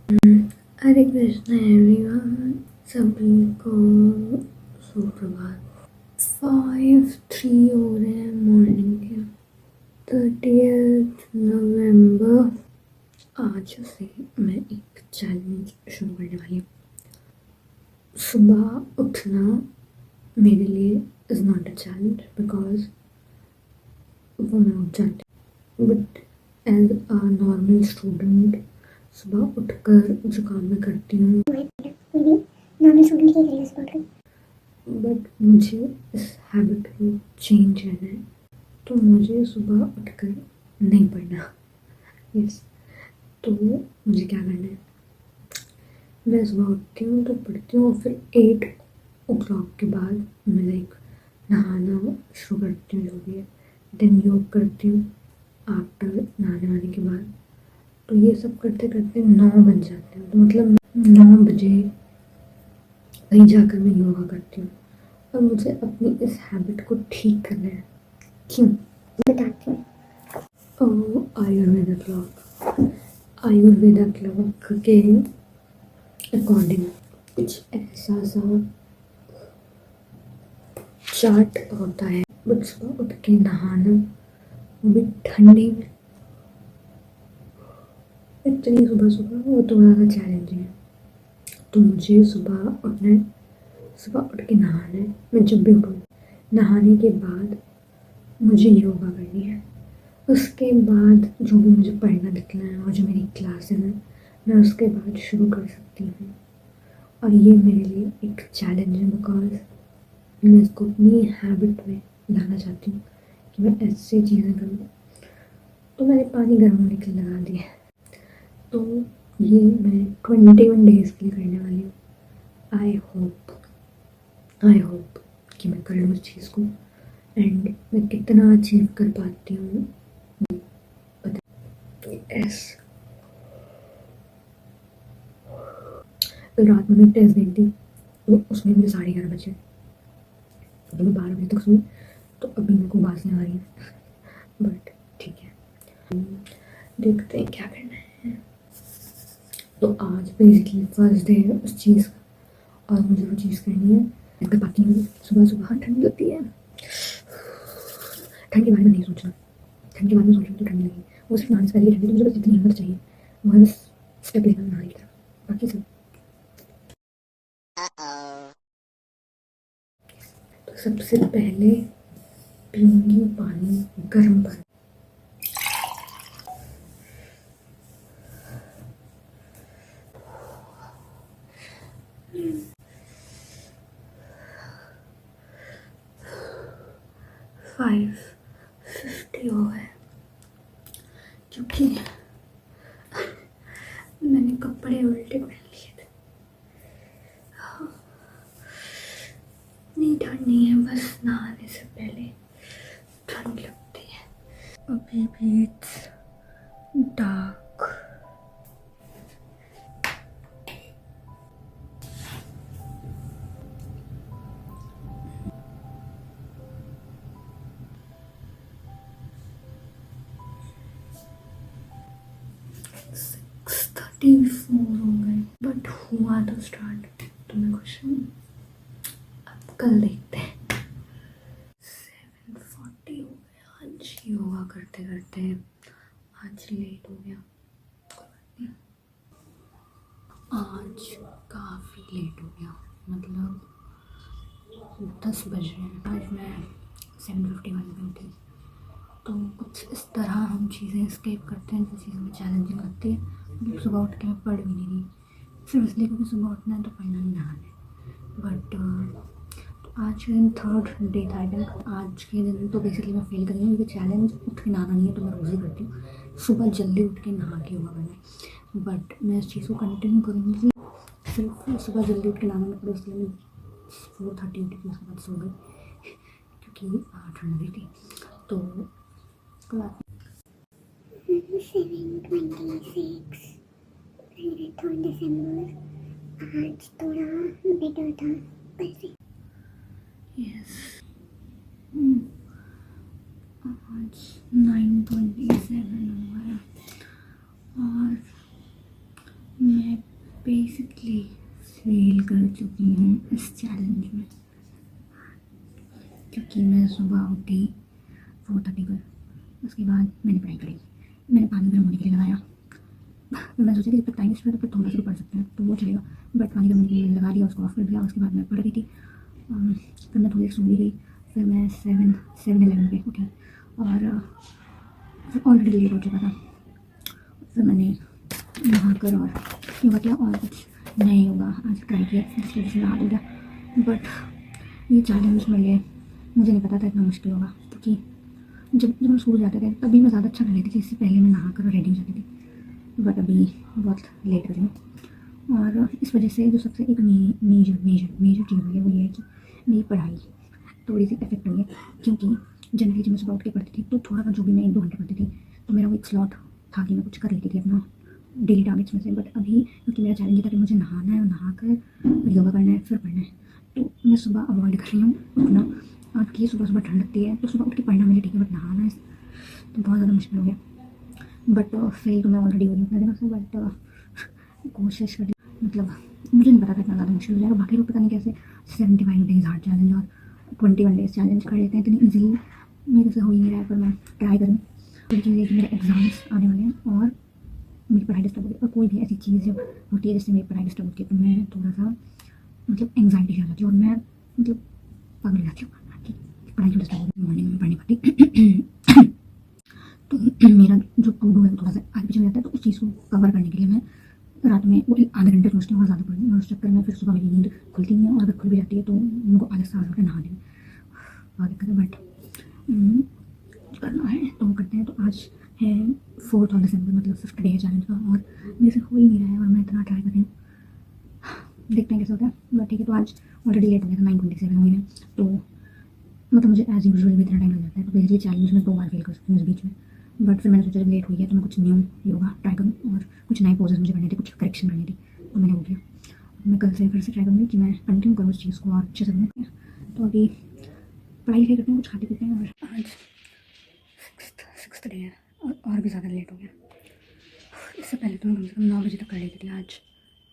हरे Krishna everyone, सभी को सुप्रभात। 5:03 हो रहे हैं मॉर्निंग के। 30 नवंबर। आज से मैं एक चैलेंज शुरू करने वाली हूँ। सुबह उठना मेरे लिए is not a challenge because वो मैं उठ जाती हूँ, but as a normal student सुबह उठकर जो काम मैं करती हूँ बट मुझे इस हैबिट को चेंज करना है, तो मुझे सुबह उठकर नहीं पढ़ना। यस, तो मुझे क्या करना है, मैं सुबह उठती हूँ तो पढ़ती हूँ, फिर 8 o'clock के बाद मैं नहाना शुरू करती हूँ जो भी है, देन योग करती हूँ आफ्टर नहाने वाने के बाद। तो ये सब करते करते 9 बज जाते हैं, तो मतलब 9 बजे कहीं जाकर मैं योगा करती हूँ। और मुझे अपनी इस हैबिट को ठीक करना है। क्यों बताती हूँ। आयुर्वेदा क्लॉक के अकॉर्डिंग कुछ ऐसा सा चार्ट होता है, बट सुबह उठ के नहाना, वो भी ठंडी में, इतनी सुबह सुबह, वो तो ज़्यादा चैलेंजिंग है। तो मुझे सुबह उठना है, सुबह उठ के नहाना है। मैं जब भी उठूँ, नहाने के बाद मुझे योगा करनी है। उसके बाद जो भी मुझे पढ़ना लिखना है और जो मेरी क्लासेस हैं, मैं उसके बाद शुरू कर सकती हूँ। और ये मेरे लिए एक चैलेंज है बिकॉज मैं इसको अपनी हैबिट में लाना चाहती हूँ कि मैं ऐसी चीज़ें करूँ। तो मैंने पानी गर्म होने के लिए लगा दिया है, तो ये मैं 21 डेज़ के लिए करने वाली हूँ। आई होप कि मैं कर लूँ उस चीज़ को, एंड मैं कितना अचीव कर पाती हूँ पता। यस, कल रात में मैं टेस्ट दी थी, तो उसमें मुझे 11:30 बजे, तो मैं 12 बजे तक सोई, तो अभी मेरे को बासियाँ आ रही हैं, बट ठीक है, देखते हैं क्या करना है। तो आज बेसिकली फर्स्ट डे है उस चीज़ का, और मुझे वो चीज़ करनी है। मैं कर पाती हूँ। सुबह सुबह ठंड लगती है, ठंड के बारे में नहीं सोचना, ठंड के बारे में सोचूँ तो ठंड लगेगी, वो सिर्फ नहाने से पहले ठंडी, तो मुझे बस इतनी हिम्मत चाहिए, वो है बस स्टेप लेना नहाने की तरफ, बाकी सब। तो सबसे पहले पीऊँगी पानी, गर्म पानी। फाइव 50 हो गए, क्योंकि मैंने कपड़े उल्टे पहन लिए थे। नहीं, ठंड नहीं है, बस नहाने से पहले ठंड लगती है। अभी भी इट्स डार्क। थर्टी फोर हो गए, बट हुआ तो स्टार्ट, तो मैं खुश हूँ। अब कल देखते हैं। 7:40 हो गया आज योगा करते करते, आज लेट हो गया, कोई बात नहीं। आज काफ़ी लेट हो गया, मतलब 10 बज रहे हैं। आज मैं 7:51 पे उठी, तो कुछ इस तरह हम चीज़ें स्केप करते हैं जो चीज़ें हमें चैलेंजिंग लगती है। मतलब सुबह उठ के मैं पढ़ भी नहीं रही, सिर्फ इसलिए क्योंकि सुबह उठना है तो पढ़ना नहीं, नहाना है। बट आज के दिन थर्ड डे था आई थिंक। आज के दिन तो बेसिकली मैं फेल कर रही हूँ, क्योंकि चैलेंज उठ के नहाना नहीं है, तो मैं रोज़ ही करती हूँ सुबह जल्दी उठ के नहा के योगा करना है। बट मैं इस चीज़ को कंटिन्यू करूँगी, सिर्फ सुबह जल्दी उठ के नहाना नहीं, इसलिए मैं 4:30 उठी थी, उसके बाद सो गई क्योंकि ठंड भी थी। तो कोई बात 7:26 3rd दिसंबर। आज थोड़ा बेटर था वैसे। यस, आज 9:27 हो गया, और मैं कंप्लीटली फेल कर चुकी हूँ इस चैलेंज में, क्योंकि मैं सुबह उठी 4:30 पर। उसके बाद मैंने पढ़ाई करी, मैंने पानी गर्म होने के लिए लगाया। फिर मैं सोची कि जब तक टाइम वेस्ट हो तब तक थोड़ा सा पढ़ सकते हैं तो वो चलेगा, बट पानी गर्म होने के लिए लगा दिया, उसको ऑफ कर दिया। उसके बाद मैं पढ़ रही थी। फिर मैं थोड़ी देर सो भी गई। फिर मैं 7:11 पे उठी और फिर ऑलरेडी लेट हो चुका था। फिर मैंने नहा कर और योगा किया और कुछ नए योगा आज ट्राई किया, जिसकी वजह से मैं हाथ हो गया। बट ये चैलेंज मेरे लिए, मुझे नहीं पता था इतना मुश्किल होगा, क्योंकि जब हम स्कूल जाते थे तभी मैं ज़्यादा अच्छा कर लेती थी, इससे पहले मैं नहा कर रेडी हो जाती थी। बट अभी बहुत लेट कर रही हूँ और इस वजह से जो सबसे एक मेजर चीज़ हुई है वो ये है कि मेरी पढ़ाई थोड़ी सी इफेक्ट हुई है। क्योंकि जनरली जब मैं सुबह उठ के पढ़ती थी तो थोड़ा सा जो भी मैं 1-2 घंटे पढ़ती थी तो मेरा वो एक स्लॉट था कि मैं कुछ कर लेती थी अपना डेली टारगेट्स में से। बट अभी क्योंकि मेरा चैलेंज था कि मुझे नहाना है और नहा कर योगा करना है फिर पढ़ना है, तो मैं सुबह अवॉइड कर रही हूँ उठना। और कि सुबह सुबह ठंड लगती है तो सुबह उठ के पढ़ना मुझे ठीक है, बट नहाना है तो बहुत ज़्यादा मुश्किल हो गया। बट फेल तो मैं ऑलरेडी हो रही हूँ अपने दिनों से, बट कोशिश कर, मतलब मुझे नहीं पता था इतना ज़्यादा मुश्किल हो जाएगा। बाकी लोग पता नहीं कैसे 75 डेज़ हार्ड चैलेंज और 21 डेज़ चैलेंज कर लेते हैं इतनी ईजिली। मेरे से हो ही नहीं रहा है, पर मैं ट्राई करूँ। तो चीज़ है कि मेरे एग्ज़ाम्स आने वाले हैं और मेरी पढ़ाई डिस्टर्ब होगी, और कोई भी ऐसी चीज़ जब होती है जिससे मेरी पढ़ाई डिस्टर्ब होती है तो मैं थोड़ा सा मतलब एंग्जाइटी आ जाती है और मैं मतलब पागल हो जाती हूँ कि पढ़ाई क्यों डिस्टर्ब होगी, मॉर्निंग में पढ़ नहीं पाती। तो मेरा जो टू डू है वो थोड़ा सा आगे पीछे हो जाता है, तो उस चीज़ को कवर करने के लिए मैं रात में वो आधे घंटे सोचती हूँ और ज़्यादा पढ़ती हूँ, और उस चक्कर में फिर सुबह मेरी नींद खुलती नहीं है, और अगर खुल भी जाती है तो उनको आधे से आधे नहा दें, बहुत दिक्कत है। बट करना है तो वो करते हैं। तो आज है 4 दिसंबर, मतलब 5th डे है चैलेंज का, और मेरे से हो ही नहीं रहा है और मैं इतना ट्राई कर रही हूँ, देखते हैं कैसे होता है। बट ठीक है, तो आज ऑलरेडी लेट हो गया था, 9:27 हुई है, तो मतलब मुझे एज यूजुअल भी इतना टाइम लग जाता है। तो बेसिकली चैलेंज में 2 बार फेल कर सकती हूँ इस बीच में। बट फिर मैंने सोचा जब लेट हुई है तो मैं कुछ न्यू योगा ट्राई करूँ, और कुछ नए पोजेस मुझे करने थे, कुछ करेक्शन करनी थी, तो मैंने वो किया। मैं कल से फिर से ट्राई करूँगी कि मैं कंटिन्यू करूँ उस चीज़ को और अच्छे से करूँ। तो अभी पढ़ाई लिखाई करते हैं, कुछ खाते पीते हैं। और आज सिक्स्थ डे है और भी ज़्यादा लेट हो गया। इससे पहले तो मैं कम से कम 9 बजे तक कर लेती थी, आज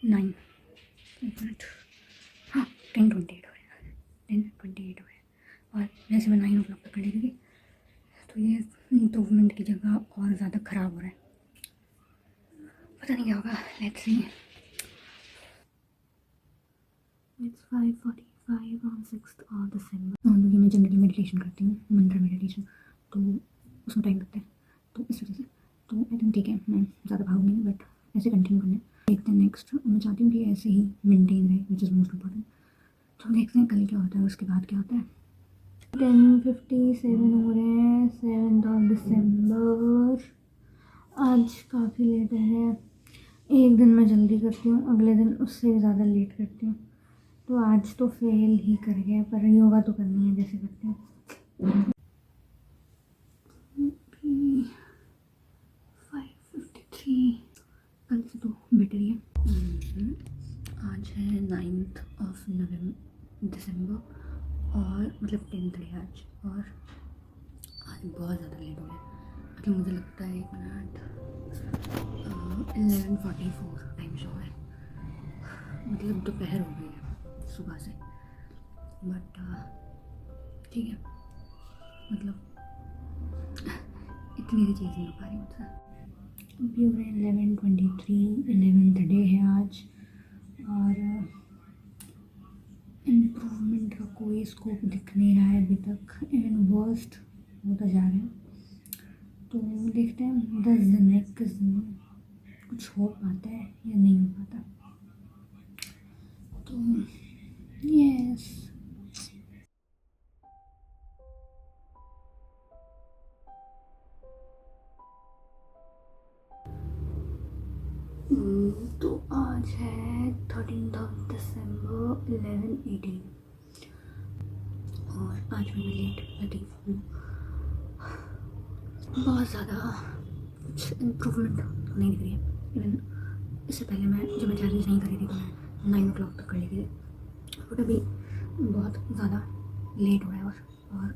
9, एक मिनट, हाँ 10:28 हो रहे हैं, 10:28 हो रहे हैं, और वैसे मैं 9 o'clock तक कर लेती थी। तो ये इम्प्रूवमेंट की जगह और ज़्यादा ख़राब हो रहा है, पता नहीं क्या होगा, let's see. It's 5:45 on 6th दिसंबर। और क्योंकि मैं जनरली मेडिटेशन करती हूँ, मंत्र मेडिटेशन, तो उसमें टाइम लगता है, तो इस वजह से तो आई थिंक ठीक है, मैं ज़्यादा भागूंगी नहीं, बट ऐसे कंटिन्यू करना है। देखते हैं नेक्स्ट, मैं चाहती हूँ कि ऐसे ही मेंटेन रहे, विच इज़ मोस्ट इम्पॉर्टेंट। तो देखते हैं कल क्या होता है, उसके बाद क्या होता है। 10:57 हो रहे हैं, 7th दिसंबर। आज काफ़ी लेट हो गया। एक दिन मैं जल्दी करती हूँ, अगले दिन उससे भी ज़्यादा लेट करती हूँ, तो आज तो फेल ही कर गया, पर योगा तो करनी है जैसे करते हैं। 5:53, कल से तो बेटर ही है। आज है 9th दिसंबर और मतलब 10th है आज, और आज बहुत ज़्यादा लेट हो गया। मतलब मुझे लगता है 1 मिनट, 11:44 टाइम शो है, मतलब दोपहर हो गई है सुबह से। बट ठीक है, मतलब इतनी सी चीज़ नहीं हो पा रही मुझसे। अभी हो रहे हैं 11:23, 11th डे है आज, और इम्प्रूवमेंट का कोई स्कोप दिख नहीं रहा है अभी तक, इवन वर्स्ट होता जा रहा है। तो देखते हैं 10 दिन में 21 दिन में कुछ हो पाता है या नहीं हो पाता। तो यस, तो आज है 13th दिसंबर 11:18, और आज मैं लेट लतीफ़ हूँ। बहुत ज़्यादा कुछ इम्प्रूवमेंट नहीं दिख रही है। इवन इससे पहले जब मैं चैलेंज नहीं कर रही थी तो मैं 9 o'clock तक कर लेती थी, बट अभी बहुत ज़्यादा लेट हो रहा है, और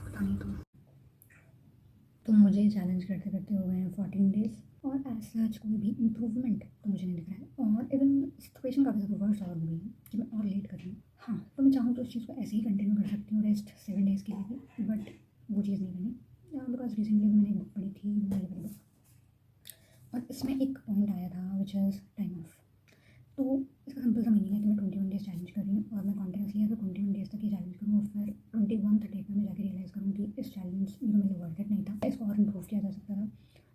पता नहीं। तो तो मुझे चैलेंज करते करते हो गए हैं 14 डेज़, और एज सच कोई भी इम्प्रूवमेंट तो मुझे नहीं दिख रहा है, और इवन सिचुएशन काफ़ी ज़्यादा वर्स और हो गई है कि मैं और लेट कर रही हूँ। हाँ, तो मैं चाहूँ तो उस चीज़ को ऐसे ही कंटिन्यू कर सकती हूँ रेस्ट 7 डेज़ के लिए भी, बट वो चीज़ नहीं करनी। बिकॉज रिसेंटली मैंने एक बुक पढ़ी थी, ये वाली बुक, और इसमें एक पॉइंट आया था विच इज़ टाइम ऑफ। तो इसका सिंपल सा मीनिंग है कि मैं 21 डेज़ चैलेंज कर रही हूँ और मैं कॉन्टिन्यूसली अगर 21 डेज़ तक ये चैलेंज करूँ और फिर 21-30 में जाकर रियलाइज़ करूँ कि इस चैलेंज मेरे लिए वर्थ इट नहीं था, इसको और इम्प्रूव किया जा सकता था,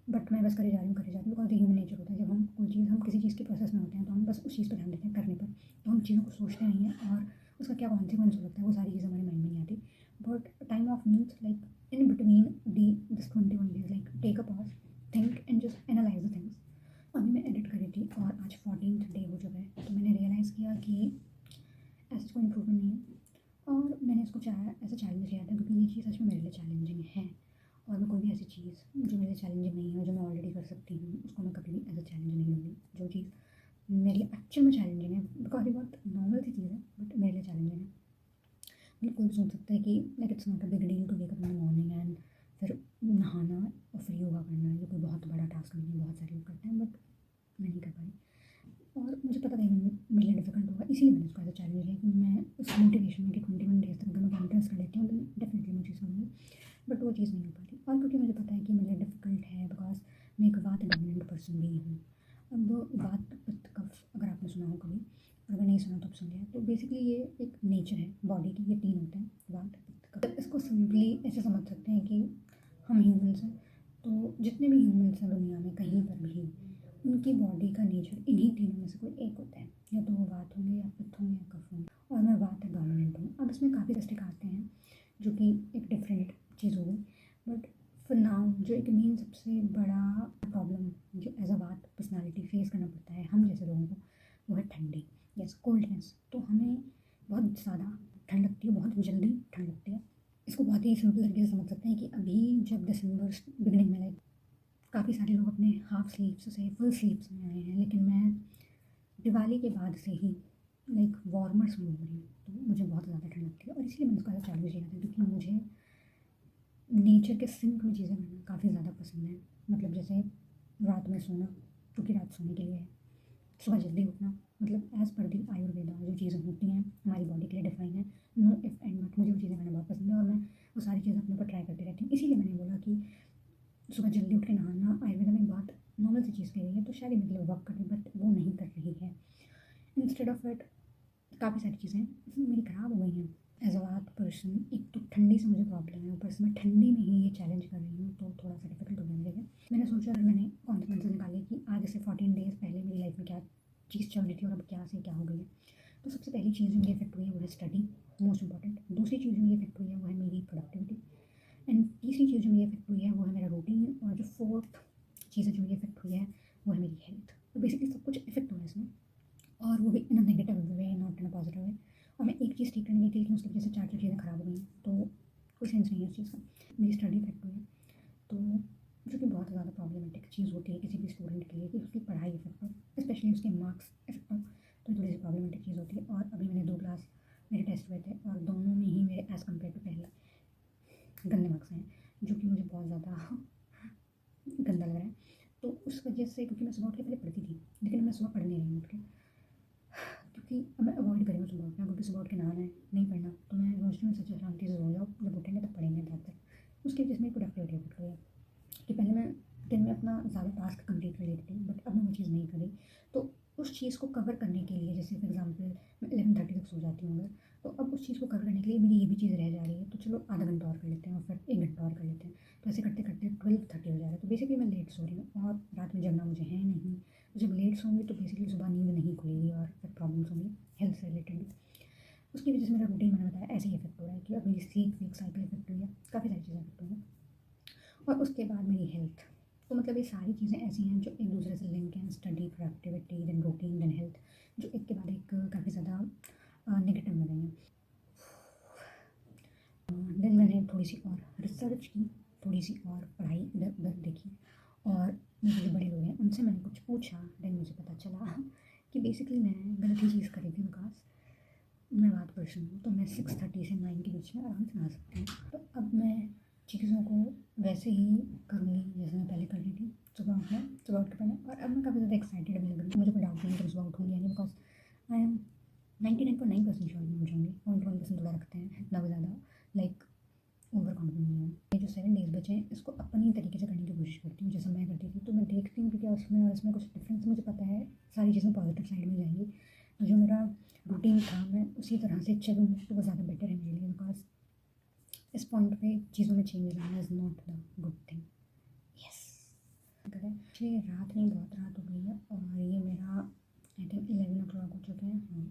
बट मैं बस करे जा रही हूँ बिकॉज ह्यूमन नेचर होता है। जब हम कोई चीज़, हम किसी चीज़ के प्रोसेस में होते हैं तो हम बस उस चीज़ पर ध्यान देते हैं करने पर, तो हम चीज़ों को सोचते नहीं हैं और उसका क्या कॉन्सिक्वेंस हो सकता है वो सारी चीज़ें हमारे माइंड में नहीं आती। But time off means like in between the this 21 days, like take a pause, think and just analyse the things. अभी मैं एडिट करी थी और आज 14th डे हो चुका है, तो मैंने रियलाइज़ किया कि ऐसा कोई इम्प्रूवमेंट नहीं है, और मैंने इसको चाहा ऐसा चैलेंज लिया था क्योंकि ये चीज़ सच में मेरे लिए चैलेंजिंग है, और मैं कोई भी ऐसी चीज़ जो मेरे लिए चैलेंजिंग नहीं है, जो मैं ऑलरेडी कर सकती हूँ, उसको मैं कभी भी एज अ चैलेंज नहीं लूँगी। जो चीज़ मेरे लिए एक्चुअल में चैलेंजिंग है, बिकॉज ये बहुत नॉर्मल सी चीज़ है, बट मेरे लिए चैलेंजिंग है। मतलब कोई भी सोच सकता है कि like it's not a big deal to wake up in the morning and फिर नहाना और फिर योगा करना, ये कोई बहुत बड़ा टास्क नहीं है, बहुत सारे लोग करते हैं, बट मैं नहीं कर पाई। और मुझे पता था ये मेरे लिए डिफिकल्ट होगा, इसीलिए मैंने इसको एज अ चैलेंज लिया कि मैं उस मोटिवेशन में कि 21 डेज़ तक अगर मैं कॉन्फिडेंस कर लेती हूँ तो डेफिनेटली मैं चीज़ करूँगी, बट वो चीज़ नहीं हो पाती। और क्योंकि मुझे पता है कि मेरे लिए डिफिकल्ट है बिकॉज मैं एक वात डोमिनेंट पर्सन भी हूँ। अब वात पित्त कफ अगर आपने सुना हो कभी, अगर नहीं सुना तो आप सुन लिया, तो बेसिकली ये एक नेचर है बॉडी की, ये 3 होते हैं, वात पित्त कफ। इसको सिंपली ऐसे समझ सकते हैं कि हम ह्यूमन्स हैं, तो जितने भी ह्यूमन्स हैं दुनिया में कहीं पर भी, उनकी बॉडी का नेचर इन्हीं तीनों में से कोई एक होता है, या तो वो वात होंगे या पित्त होंगे या कफ होंगे, और मैं वात डोमिनेंट हूँ। अब इसमें काफ़ी डिस्ट्रिक्ट आते हैं जो कि एक डिफरेंट चीज़ हो गई, बट फॉर नाउ जो एक मेन सबसे बड़ा प्रॉब्लम जो एज अ वात पर्सनालिटी फेस करना पड़ता है हम जैसे लोगों को, वो है ठंडी, यस कोल्डनेस। तो हमें बहुत ज़्यादा ठंड लगती है, बहुत जल्दी ठंड लगती है। इसको बहुत ही सिंपल तरीके से समझ सकते हैं कि अभी जब दिसंबर बिगनिंग में लाइक काफ़ी सारे लोग अपने हाफ स्लीव्स से फुल स्लीव्स में आए हैं, लेकिन मैं दिवाली के बाद से ही लाइक वार्मर्स में घूम रही हूँ, तो मुझे बहुत ज़्यादा ठंड लगती है, और इसलिए मैंने उसका चैलेंज लिया था क्योंकि मुझे नेचर के सिंक में चीज़ें करना काफ़ी ज़्यादा पसंद है। मतलब जैसे रात में सोना, क्योंकि रात सोने के लिए है, सुबह जल्दी उठना, मतलब एज़ पर दी आयुर्वेदा जो चीज़ें होती हैं हमारी बॉडी के लिए डिफाइन है, नो इफ एंड बट, मुझे वो चीज़ें करना बहुत पसंद है और मैं वो सारी चीज़ें अपने ऊपर ट्राई करती रहती हूँ। इसीलिए मैंने बोला कि सुबह जल्दी उठ के नहाना आयुर्वेदा में बहुत नॉर्मल सी चीज़ कही गई है, तो शायद ये मेरे लिए वर्क करे, बट वो नहीं कर रही है। इंस्टेड ऑफ इट काफ़ी सारी चीज़ें मेरी ख़राब हो गई हैं एज अ वात पर्सन। एक तो ठंडी से मुझे प्रॉब्लम है, ऊपर से मैं ठंडी में ही ये चैलेंज कर रही हूँ, तो थोड़ा सा डिफिकल्ट हो गया मेरे लिए। मैंने सोचा, अगर मैंने कॉन्सिक्वेंसेस निकाले कि आज से 14 डेज़ पहले मेरी लाइफ में क्या चीज़ चल रही थी और अब क्या से क्या हो गई है, तो सबसे पहली चीज़ जो मुझे इफेक्ट हुई है वो है स्टडी, मोस्ट इंपॉर्टेंट। दूसरी चीज़ जो मुझे इफेक्ट हुई है वो है मेरी प्रोडक्टिविटी, एंड तीसरी चीज़ जो मुझे इफेक्ट हुई है वो है मेरा रूटीन, और जो फोर्थ चीज़ जो मुझे इफेक्ट हुई है वो है मेरी हेल्थ। तो बेसिकली सब कुछ इफेक्ट हुआ है इसमें, और वो भी in a negative way, not in a positive way. और मैं एक चीज़ ठीक करने गई थी लेकिन उसकी वजह से 4 चीज़ें ख़राब हो गई, तो कोई सेंस नहीं है उस चीज़ का। मेरी स्टडी इफेक्ट हुई है, तो जो कि बहुत ज़्यादा प्रॉब्लमेटिक चीज़ होती है किसी भी स्टूडेंट के लिए कि उसकी पढ़ाई इफेक्ट हो, स्पेशली उसके मार्क्स इफेक्ट हो, तो थोड़ी सी प्रॉब्लमेटिक चीज़ होती है। और अभी मैंने 2 क्लास मेरे टेस्ट हुए थे और दोनों में ही मेरे एज़ कम्पेयर टू पहले गंदे मार्क्स हैं, जो कि मुझे बहुत ज़्यादा गंदा लग रहा है। तो उस वजह से, क्योंकि मैं सुबह उठ के पहले पढ़ती थी, लेकिन मैं सुबह पढ़ नहीं रही हूँ उठ के, क्योंकि अब मैं अवॉइड करी हूँ सुबह उठना, क्योंकि सुबह उठ के नहाना है, नहीं पढ़ना, तो मैं सोचती हूँ सच्चा शांति से सो जाओ, जब उठेंगे तब पढ़ेंगे ज़्यादातर। उसकी वजह से मेरी प्रोडक्टिविटी इफेक्ट हुई है कि पहले मैं दिन में अपना ज़्यादा टास्क कंप्लीट कर लेती थी, बट अब मैं वो चीज़ नहीं करी। तो उस चीज़ को कवर करने के लिए, जैसे फॉर एग्जांपल मैं 11:30 तक सो जाती हूँ अगर, तो अब उस चीज़ को कवर करने के लिए मेरी ये भी चीज़ रह जा रही है, तो चलो आधा घंटा और कर लेते हैं और फिर 1 घंटा और कर लेते हैं, तो ऐसे करते करते 12:30 हो जा रहा है। तो बेसिकली मैं लेट सो रही हूँ और रात में जगना मुझे है नहीं, तो जब लेट सोऊंगी तो बेसिकली सुबह नींद नहीं खुलेगी और फिर प्रॉब्लम्स होंगी हेल्थ से रिलेटेड भी। उसकी वजह से मेरा रूटीन, मैंने बताया, ऐसे ही इफेक्ट हो रहा है कि अब मेरी स्लीप वीक साइकिल इफेक्ट हुई है, काफ़ी सारी चीज़ें इफेक्ट हुई हैं। और उसके बाद मेरी हेल्थ, तो मतलब ये सारी चीज़ें ऐसी हैं जो एक दूसरे से लिंक हैं, study, productivity, then routine, then health, जो एक के बाद एक काफ़ी ज़्यादा नेगेटिव में गई हैं। देन मैंने थोड़ी सी और रिसर्च की, थोड़ी सी और पढ़ाई इधर उधर देखी, और मेरे जो बड़े लोग हैं उनसे मैंने कुछ पूछा, देन मुझे पता चला कि बेसिकली मैं गलत ही चीज़ करी थी, बिकॉज मैं बात पर्सन हूँ, तो मैं 6:30 से 9 के बीच में आराम से नहा सकती हूँ। तो अब मैं चीज़ों को वैसे ही करूँगी जैसे मैं पहले कर रही थी, सुबह उठना, सुबह उठ के पढ़ना। और अब मैं काफ़ी ज़्यादा एक्साइटेड भी लग रही हूँ, मुझे कोई डाउट नहीं कि सुबह उठूँगी यानी, बिकॉज आई एम 99.9% श्योर मैं उठ जाऊँगी। 0.1% थोड़ा रखते हैं, इतना भी ज़्यादा लाइक ओवर कॉन्फिडेंट नहीं हूँ। ये जो 7 डेज़ बचे हैं इसको अपनी तरीके से करने की कोशिश करती हूँ जैसा मैं करती थी। तो मैं देखती हूँ कि क्या उसमें और इसमें कुछ डिफरेंस, मुझे पता है सारी चीज़ें पॉजिटिव साइड में जाएंगी। तो जो मेरा रूटीन था मैं उसी तरह से चलूँ तो वो ज़्यादा बेटर है मेरे लिए, बिकॉज इस पॉइंट पे चीज़ों में चेंज लाना is not the good thing. Yes, actually रात नहीं, बहुत रात हो गई है और ये मेरा आई थिंक 11 o'clock हो चुके हैं। हाँ,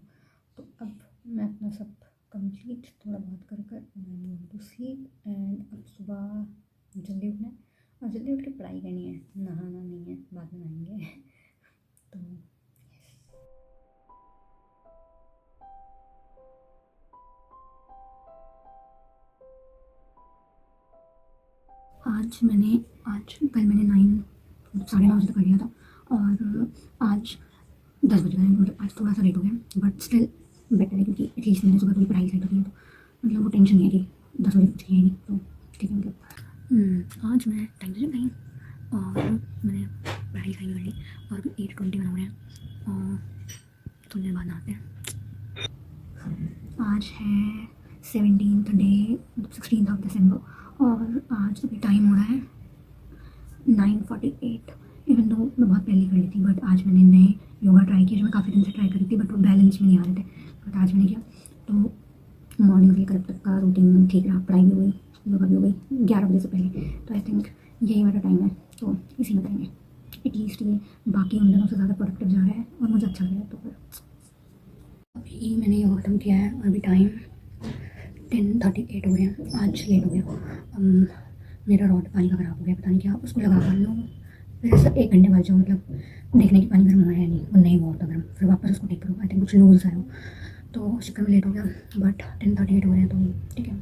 तो अब मैं अपना सब कंप्लीट थोड़ा बहुत कर कर टू स्लीप एंड अब सुबह जल्दी उठना है और जल्दी उठ के पढ़ाई करनी है, नहाना नहीं है, बाद में नहाएंगे। तो आज कल मैंने 9 साढ़े 9 बजे तक कर लिया था और आज 10 बज गए, मतलब आज थोड़ा सा लेट हो गया बट स्टिल बेटर है, क्योंकि एटलीस्ट मैंने सुबह थोड़ी पढ़ाई सेट होती है तो मतलब वो टेंशन नहीं है कि 10 बजे कुछ किया ही नहीं, तो ठीक है। मतलब आज मैं टाइम से जग गई और मैंने पढ़ाई साइन कर ली और अभी 8:21 हो रहे हैं और थोड़ी देर बाद नहाते हैं। आज है 17th day, 16th of December और आज अभी टाइम हो रहा है 9:48। इवन दो मैं बहुत पहले कर ली थी बट आज मैंने नए योगा ट्राई किया जो मैं काफ़ी दिन से ट्राई कर रही थी बट वो बैलेंस में नहीं आ रहे थे, बट आज मैंने किया तो मॉर्निंग से कल तक का रूटीन ठीक रहा, पढ़ाई भी हुई, योगा भी हो गई 11 बजे से पहले। तो आई थिंक यही मेरा टाइम है, तो इसी में करेंगे। एटलीस्ट ये बाकी उन दिनों से ज़्यादा प्रोडक्टिव जा रहा है और मुझे अच्छा लग रहा है। तो फिर अभी मैंने योगा खत्म किया है और अभी टाइम 10:38 हो गए हैं। आज लेट हो गया, मेरा रॉड पानी का ख़राब हो गया, पता नहीं क्या, उसको लगा कर लो फिर ऐसा 1 घंटे बाद जाओ, मतलब देखने की पानी गर्म हुआ है नहीं, वो नहीं हुआ होता गर्म, फिर वापस उसको ठीक करो। आई थिंक कुछ लूज आया हो तो उस चक्कर में लेट हो गया, बट 10:38 हो रहे हैं तो ठीक है।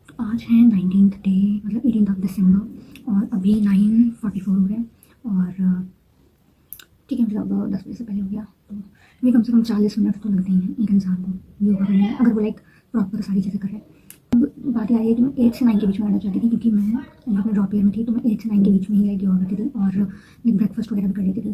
तो आज है 19th डे, मतलब 18th ऑफ दिसंबर और अभी 9:44 हो रहे हैं और ठीक है, मतलब 10 बजे से पहले हो गया। तो अभी कम से कम 40 मिनट तो लगते ही हैं एक इंसान को योगा करने में, अगर वो लाइक प्रॉपर सारी चीज़ें कर रहे हैं। अब बात ये आ रही है कि मैं 8 से 9 के बीच में आना चाहती थी, क्योंकि मैं जब मैं ड्रॉप ईयर में थी तो मैं 8 से 9 के बीच में ही लाइक योगा करती थी और लाइक ब्रेकफास्ट वगैरह भी कर लेती थी।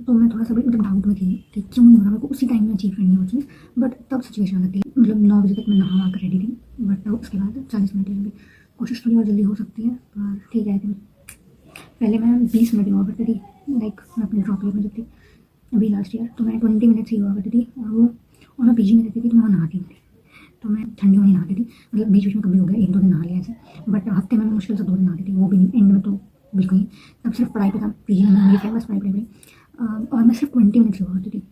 तो मैं थोड़ा सा भी मतलब डाउट में थी कि क्यों नहीं हो रहा, मेरे को उसी टाइम में अचीव करनी है वो चीज़। बट तब सिचुएशन अलग थी, मतलब 9 बजे तक मैं नहा कर रेडी थी, बट उसके बाद 40 मिनट लगे। कोशिश थोड़ी और जल्दी हो सकती है पर ठीक है। पहले मैं 20 मिनट योगा करती थी, लाइक मैं अपने ड्रॉप ईयर में जब थी अभी लास्ट ईयर, तो मैं 20 मिनट्स ही योगा करती थी और मैं पीजी में रहती थी तो मैं वहाँ नहाती थी, तो मैं ठंडियों में नहाती थी, मतलब बीच बीच में कभी हो गया 1-2 दिन नहा लिया ऐसे, बट हफ्ते में मैं मुश्किल से 2 दिन नहाती थी, वो भी नहीं, एंड में तो बिल्कुल ही। तब सिर्फ पढ़ाई पे था, पीजी में मेरी फ्रेंड बस पढ़ाई और मैं सिर्फ 20 मिनट्स योगा करती थी,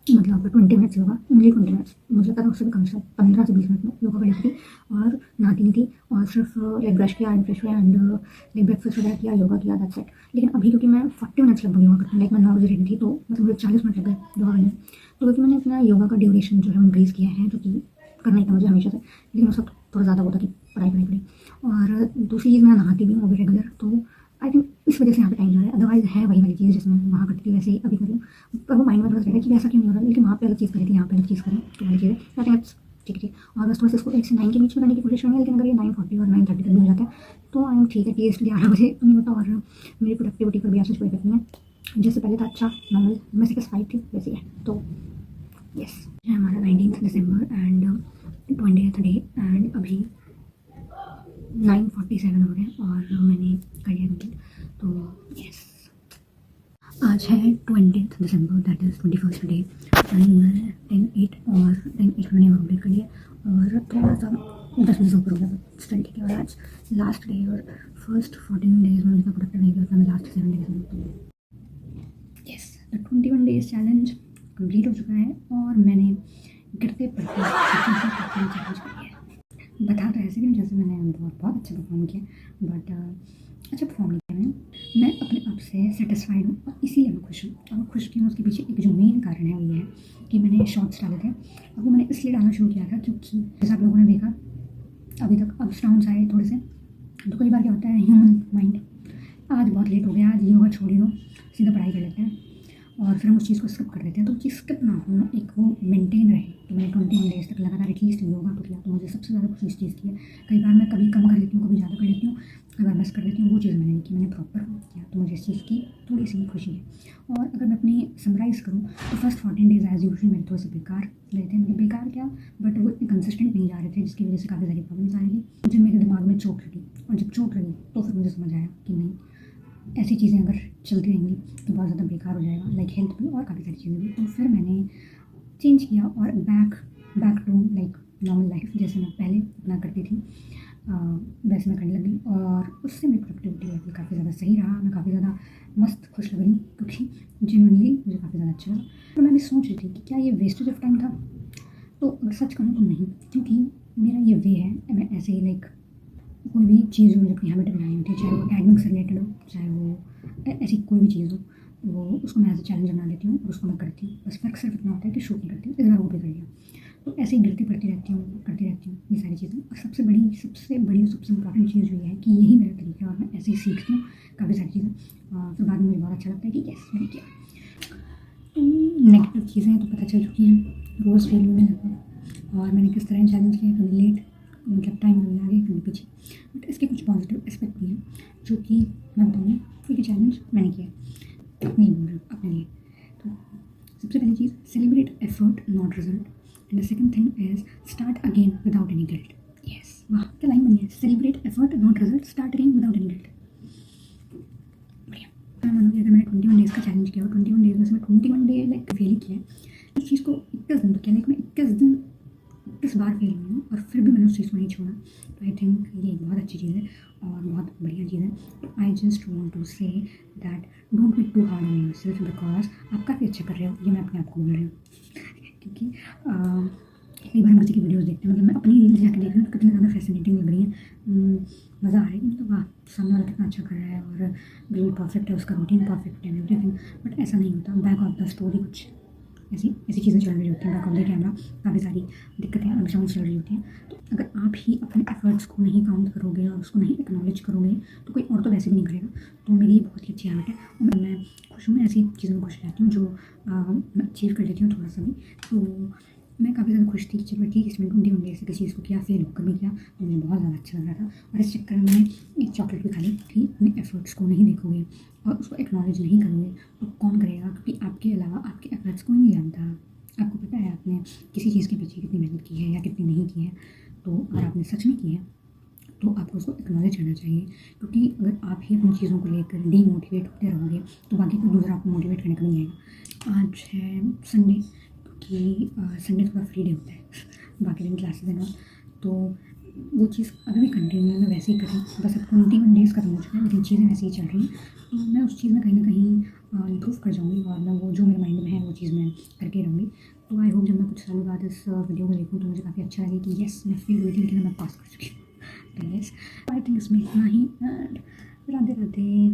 मतलब 20 मिनट्स योगा, ओनली 20 मिनट्स, मुझे लगता था उससे भी कम से 15 से 20 मिनट में योगा कर लेती थी और नहाती नहीं थी और सिर्फ लाइक ब्रश किया एंड फ्रेश हुआ एंड लाइक ब्रेकफास्ट वगैरह किया, योगा किया, दैट्स इट। लेकिन अभी क्योंकि मैं 40 मिनट्स लगभग योगा करती हूँ, लाइक मैं 9 बजे रेडी थी तो मतलब मुझे 40 मिनट लग गए योगा करने में। तो क्योंकि मैंने अपना योगा का ड्यूरेशन जो है इंक्रीज़ किया है, जो कि करना ही था मुझे हमेशा से, लेकिन उस वक्त थोड़ा ज़्यादा होता कि पढ़ाई। और दूसरी चीज़ मैं नहाती भी हूँ अभी रेगुलर, तो आई थिंक इस वजह से यहाँ पे टाइम जा रहा है। अदरवाइज है वही वाली चीज़ जिसमें वहाँ करती थी वैसे ही अभी कर रही हूँ, पर वो माइंड में थोड़ा रहेगा कि ऐसा क्यों नहीं हो रहा, लेकिन वहाँ पे अलग चीज़ करी थी, यहाँ पे अलग चीज़ करें तो वाली चीज़ है। आई थिंक ठीक है। और बस थोड़ा सा इसको 8 से 9 के बीच में करने की कोशिश करेंगे, लेकिन अगर ये 9:40 और 9:30 तक भी हो जाता है तो आई एम ठीक है, एटलीस्ट 11 बजे तो नहीं होता और मेरी प्रोडक्टिविटी पर भी ऐसा कोई इफेक्ट नहीं है। जैसे पहले था अच्छा नॉर्मल, मैं सेटिस्फाइड थी वैसे ही है। तो यस, है हमारा 19th December and 20th day and अभी 9:47 हो रहे हैं और मैंने कर लिया कंप्लीट। तो यस, आज है 20th December, that is 21st day, time हुआ है 10:08 और 10:08 मैंने कंप्लीट कर लिया और थोड़ा सा 10 बजे से ऊपर हो गया, स्टडी ठीक है। और आज लास्ट डे और फर्स्ट 14 डेज में जितना प्रोडक्टिव नहीं किया उतना मैं लास्ट 7 डेज में। Yes, the 21 days challenge complete हो चुका है और मैंने गिरते पड़ते चैलेंज कर लिया है। बता तो ऐसे भी जैसे मैंने बहुत अच्छा परफॉर्म किया, बट अच्छा परफॉर्म नहीं किया मैं अपने आप से सेटिस्फाइड हूँ और इसीलिए मैं खुश हूँ। और मैं खुश क्यों, उसके पीछे एक जो मेन कारण है वो ये है कि मैंने शॉर्ट्स डाले थे। अब वो मैंने इसलिए डालना शुरू किया था क्योंकि जैसा आप लोगों ने देखा अभी तक अप्स डाउन्स आए थोड़े से, तो कई बार क्या होता है ह्यूमन माइंड, आज बहुत लेट हो गया, आज योगा छोड़ ही दो, सीधा पढ़ाई कर लेते हैं और फिर हम उस चीज़ को स्किप कर देते हैं। तो चीज़ स्किप ना हो, एक वो मेंटेन रहे। तो मैंने 21 डेज तक लगातार एटलीस्ट योगा तो किया, तो मुझे सबसे ज़्यादा खुशी इस चीज़ की है। कई बार मैं कभी कम कर लेती हूँ, कभी ज़्यादा कर लेती हूँ, अगर मिस कर देती हूँ वो चीज़ मैंने नहीं की, मैंने प्रॉपर किया, तो मुझे इस चीज़ की थोड़ी सी खुशी है। और अगर मैं अपनी समराइज़ करूँ तो फर्स्ट 14 डेज़ एज़ यूजुअल मेरे थोड़े से बेकार गए थे, मतलब बेकार क्या, बट वो इतने कंसिस्टेंट नहीं जा रहे थे, जिसकी वजह से काफ़ी सारी प्रॉब्लम्स आ रही थी। मुझे मेरे दिमाग में चोट लगी, और जब चोट लगी तो फिर मुझे समझ आया कि नहीं, ऐसी चीज़ें अगर चलती रहेंगी तो बहुत ज़्यादा बेकार हो जाएगा, लाइक हेल्थ भी और काफ़ी सारी चीज़ें भी। तो फिर मैंने चेंज किया और back to like normal life, जैसे मैं पहले अपना करती थी वैसे मैं करने लगी, और उससे मेरी प्रोडक्टिविटी लेवल काफ़ी ज़्यादा सही रहा। मैं काफ़ी ज़्यादा मस्त खुश लग रही हूँ, क्योंकि जेन्युइनली मुझे काफ़ी ज़्यादा अच्छा लगा। तो मैं भी सोच रही थी कि क्या ये वेस्टेज ऑफ टाइम था, तो अगर सच कहूँ तो नहीं, क्योंकि मेरा ये वे है, मैं ऐसे ही लाइक कोई भी चीज़ मुझे अपनी हैबिट बनानी होती है, चाहे वो एकेडमिक से रिलेटेड हो, चाहे वो ऐसी कोई भी चीज़ हो, वो उसको मैं एज ए चैलेंज बना लेती हूँ और उसको मैं करती हूँ। बस फ़र्क सिर्फ इतना होता है कि शूट नहीं करती हूँ, इस बार वो भी कर लिया। तो ऐसे ही गिरती पड़ती रहती हूँ, करती रहती हूँ ये सारी चीज़ें। और सबसे इम्पॉर्टेंट चीज़ जो ये है कि यही मेरा तरीका है, और मैं ऐसे ही सीखती हूँ काफ़ी सारी चीज़ें। फिर बाद में मुझे बहुत अच्छा लगता है कि यस मैंने किया। नेगेटिव चीज़ें तो पता चल चुकी हैं, रोज़ फेल हुई लगभग, और मैंने किस तरह चैलेंज किया, कभी लेट, मतलब टाइम कभी आगे कभी पीछे। बट इसके कुछ पॉजिटिव एस्पेक्ट भी हैं, जो कि मैं बताऊँगी, क्योंकि चैलेंज मैंने किया अपने लिए, बोल रही हूँ अपने लिए। तो सबसे पहली चीज़, celebrate effort not result, and the second thing is start again without any guilt. Yes, वाह क्या लाइन बनी है, celebrate effort not result, start again without any guilt. बढ़िया। मैं मानूँगी अगर मैंने 21 डेज़ का चैलेंज किया और 21 डेज़ में से मैं 21 डे लाइक फेल ही किया है, इस चीज़ को 21 दिन तो क्या, लाइक मैं 21 बार फेल हुई हूँ और फिर भी मैंने उस चीज़ को नहीं छोड़ा। तो आई थिंक ये एक बहुत अच्छी चीज़ है और बहुत बढ़िया चीज़ है। तो I just want to say that don't be too hard on yourself, because आप काफ़ी अच्छा कर रहे हो, ये मैं अपने आप को बोल रही हूँ। क्योंकि कई बार हम किसी की वीडियोज़ देखते हैं, मतलब मैं अपनी रील्स जाकर देख रही हूँ तो कितनी ज़्यादा फैसिनेटिंग लग रही है, मज़ा आ रहा है कि मतलब वाह सामने वाला कितना अच्छा कर रहा है और बिल्कुल परफेक्ट है, उसका रूटीन परफेक्ट है, एवरीथिंग। बट ऐसा नहीं होता, बैक ऑफ द स्टोरी कुछ ऐसी ऐसी चीज़ें चल रही होती हैं, बैक ऑफ द कैमरा काफ़ी सारी दिक्कतें अनशाउंड चल रही होती हैं। तो अगर आप ही अपने एफर्ट्स को नहीं काउंट करोगे और उसको नहीं एक्नॉलेज करोगे तो कोई और तो वैसे भी नहीं करेगा। तो मेरी बहुत ही अच्छी हैबिट है और मैं खुश हूँ, मैं ऐसी चीज़ों में खुश रहती हूँ जो मैं अचीव कर लेती हूँ थोड़ा सा भी। तो मैं काफ़ी ज़्यादा खुश थी कि चलो ठीक है, इसमें 21 डेज़ से किसी चीज़ को किया, फेल होकर भी किया, तो मुझे बहुत ज़्यादा अच्छा लग रहा था। और इस चक्कर में मैंने एक चॉकलेट भी खा ली कि अपने एफर्ट्स को नहीं देखोगे और उसको एक्नॉलेज नहीं करोगे तो कौन करेगा, क्योंकि आपके अलावा आपके एफर्ट्स कोई नहीं जानता। आपको पता है आपने किसी चीज़ के पीछे कितनी मेहनत की है या कितनी नहीं की है। तो अगर आपने सच में की है तो आपको उसको एक्नॉलेज करना चाहिए, क्योंकि अगर आप ही अपनी चीज़ों को लेकर डीमोटिवेट होते रहोगे तो बाकी कोई दूसरा आपको मोटिवेट करने का नहीं आएगा। आज है संडे, क्योंकि संडे थोड़ा फ्री डे होता है बाकी दिन क्लासेस एंड ऑल। तो वो चीज़ अभी भी कंटिन्यू है, मैं वैसे ही कर रही हूँ, बस अब 21 डेज़ खत्म हो चुके हैं लेकिन चीज़ें वैसे ही चल रही हैं। तो मैं उस चीज़ में कहीं ना कहीं इम्प्रूव कर जाऊँगी और मैं वो जो मेरे माइंड में है वो चीज़ मैं करके रहूँगी। तो आई होप जब मैं कुछ सालों बाद इस वीडियो को देखूँ तो मुझे काफ़ी अच्छा लगे कि येस मैं फेल हुई थी लेकिन मैं पास कर चुकी हूँ। तो येस आई थिंक इसमें इतना ही, एंड राधे राधे।